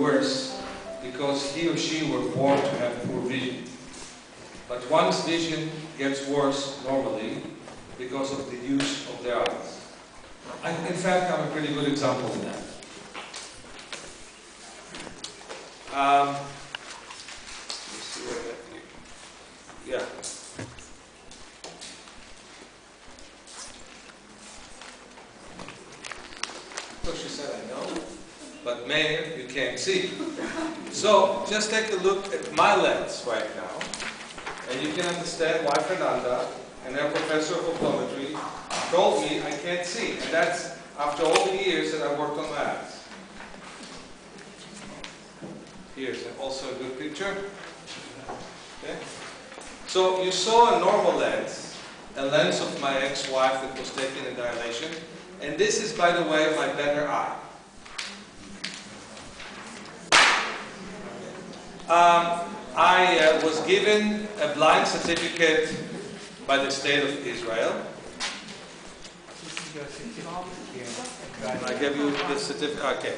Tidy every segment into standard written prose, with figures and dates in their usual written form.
worse because he or she were born to have poor vision. But one's vision gets worse normally because of the use of their eyes. In fact, I'm a pretty good example of that. Let's see what I have here. Yeah. So she said, I know, but Meir, you can't see. So just take a look at my lens right now, and you can understand why Fernanda and her professor of optometry told me I can't see. And that's after all the years that I worked on my eyes. Here's also a good picture. Okay. So you saw a normal lens, a lens of my ex-wife that was taken in dilation. And this is, by the way, my better eye. I was given a blind certificate by the state of Israel. I gave you the certificate. Okay.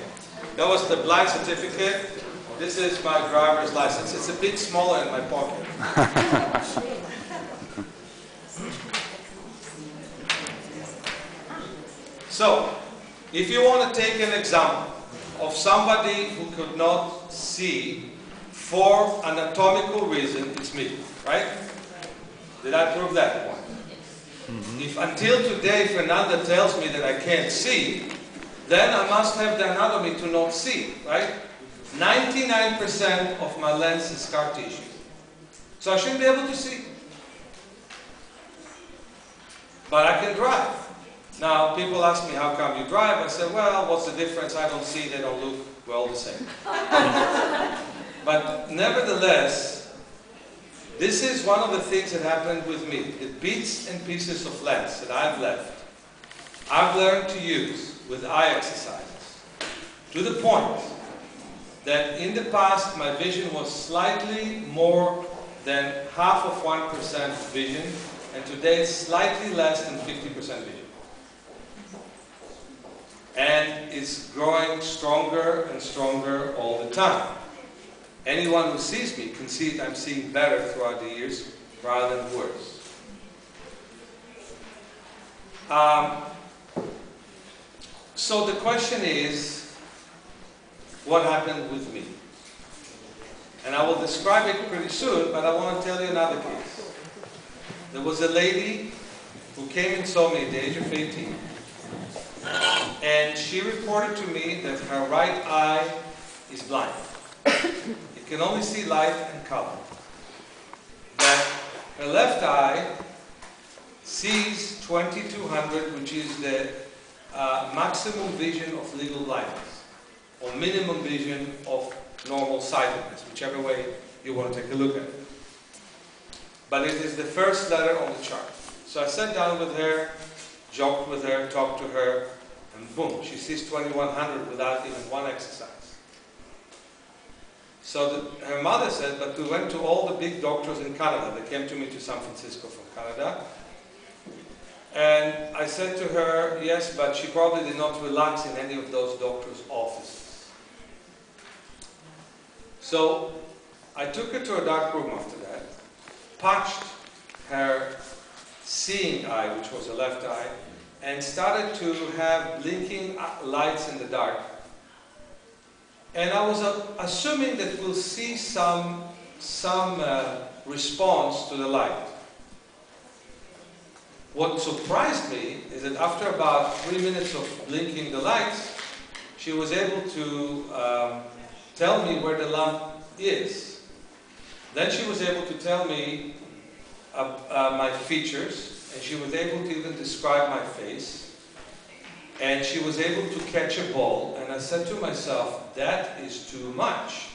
That was the blind certificate. This is my driver's license. It's a bit smaller in my pocket. So, if you want to take an example of somebody who could not see for anatomical reason, it's me, right? Did I prove that point? If until today Fernanda tells me that I can't see, then I must have the anatomy to not see, right? 99% of my lens is scar tissue. So I shouldn't be able to see. But I can drive. Now, people ask me, how come you drive? I said, well, what's the difference? I don't see, they don't look, we're all the same. But nevertheless, this is one of the things that happened with me. The bits and pieces of lens that I've left, I've learned to use with eye exercises, to the point that in the past my vision was slightly more than half of 1% vision, and today it's slightly less than 50% vision. And it's growing stronger and stronger all the time. Anyone who sees me can see that I'm seeing better throughout the years rather than worse. So the question is, what happened with me? And I will describe it pretty soon, but I want to tell you another case. There was a lady who came and saw me at the age of 18. And she reported to me that her right eye is blind. It can only see light and color. That her left eye sees 2200, which is the maximum vision of legal blindness, or minimum vision of normal sightedness, whichever way you want to take a look at it. But it is the first letter on the chart. So I sat down with her, joked with her, talked to her, and boom, she sees 2100 without even one exercise. So her mother said, but we went to all the big doctors in Canada. They came to me to San Francisco from Canada. And I said to her, yes, but she probably did not relax in any of those doctors' offices. So I took her to a dark room after that, patched her seeing eye, which was her left eye, and started to have blinking lights in the dark. And I was assuming that we'll see some response to the light. What surprised me is that after about 3 minutes of blinking the lights, she was able to tell me where the lamp is. Then she was able to tell me my features, and she was able to even describe my face. And she was able to catch a ball, and I said to myself, that is too much.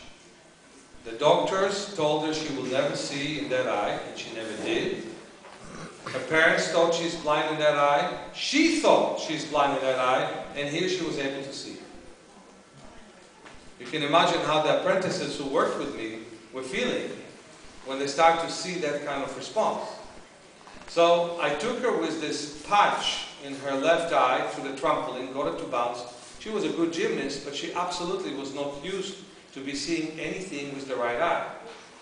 The doctors told her she will never see in that eye, and she never did. Her parents thought she's blind in that eye. She thought she's blind in that eye, and here she was able to see. You can imagine how the apprentices who worked with me were feeling when they start to see that kind of response. So I took her with this patch in her left eye to the trampoline, got her to bounce. She was a good gymnast, but she absolutely was not used to be seeing anything with the right eye.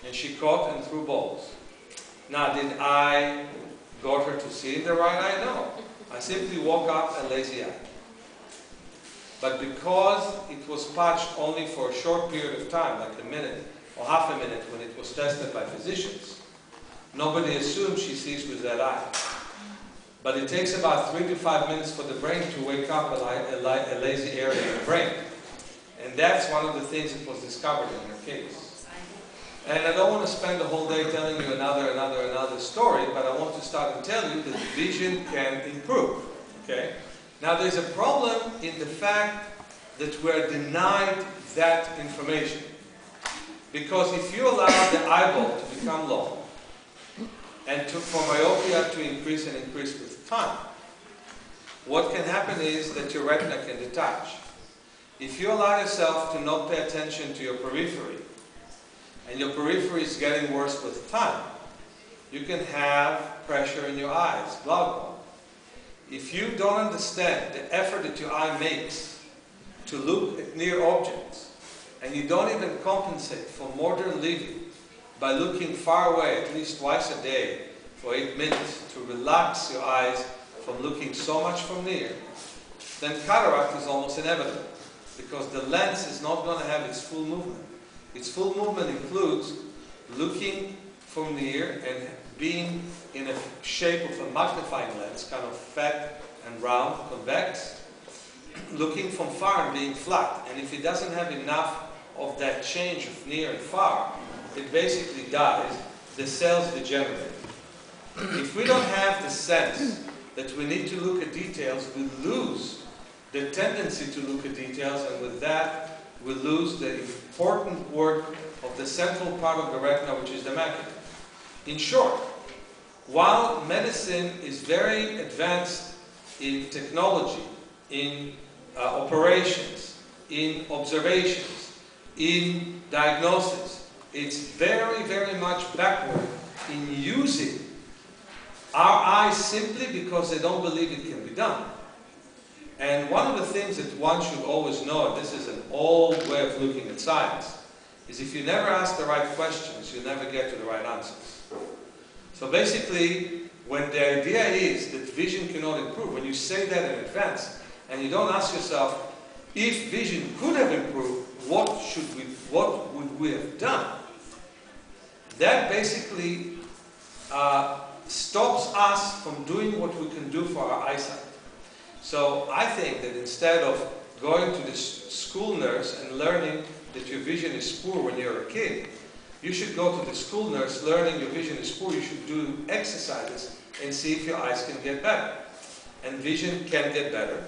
And she caught and threw balls. Now, did I got her to see in the right eye? No. I simply woke up a lazy eye. But because it was patched only for a short period of time, like a minute or half a minute when it was tested by physicians, nobody assumed she sees with that eye. But it takes about 3 to 5 minutes for the brain to wake up a lazy area in the brain. And that's one of the things that was discovered in her case. And I don't want to spend the whole day telling you another story, but I want to start and tell you that vision can improve. Okay? Now there's a problem in the fact that we're denied that information. Because if you allow the eyeball to become long, and for myopia to increase and increase with time, what can happen is that your retina can detach. If you allow yourself to not pay attention to your periphery, and your periphery is getting worse with time, you can have pressure in your eyes, glaucoma. If you don't understand the effort that your eye makes to look at near objects, and you don't even compensate for modern living by looking far away at least twice a day for 8 minutes to relax your eyes from looking so much from near, then cataract is almost inevitable, because the lens is not going to have its full movement. Its full movement includes looking from near and being in a shape of a magnifying lens, kind of fat and round, convex, looking from far and being flat. And if it doesn't have enough of that change of near and far, it basically dies. The cells degenerate. If we don't have the sense that we need to look at details, we lose the tendency to look at details, and with that, we lose the important work of the central part of the retina, which is the macula. In short, while medicine is very advanced in technology, in operations, in observations, in diagnosis, it's very, very much backward in using our eyes simply because they don't believe it can be done. And one of the things that one should always know, and this is an old way of looking at science, is if you never ask the right questions, you never get to the right answers. So basically, when the idea is that vision cannot improve, when you say that in advance, and you don't ask yourself, if vision could have improved, what would we have done? That basically stops us from doing what we can do for our eyesight. So I think that instead of going to the school nurse and learning that your vision is poor when you're a kid, you should go to the school nurse learning your vision is poor. You should do exercises and see if your eyes can get better. And vision can get better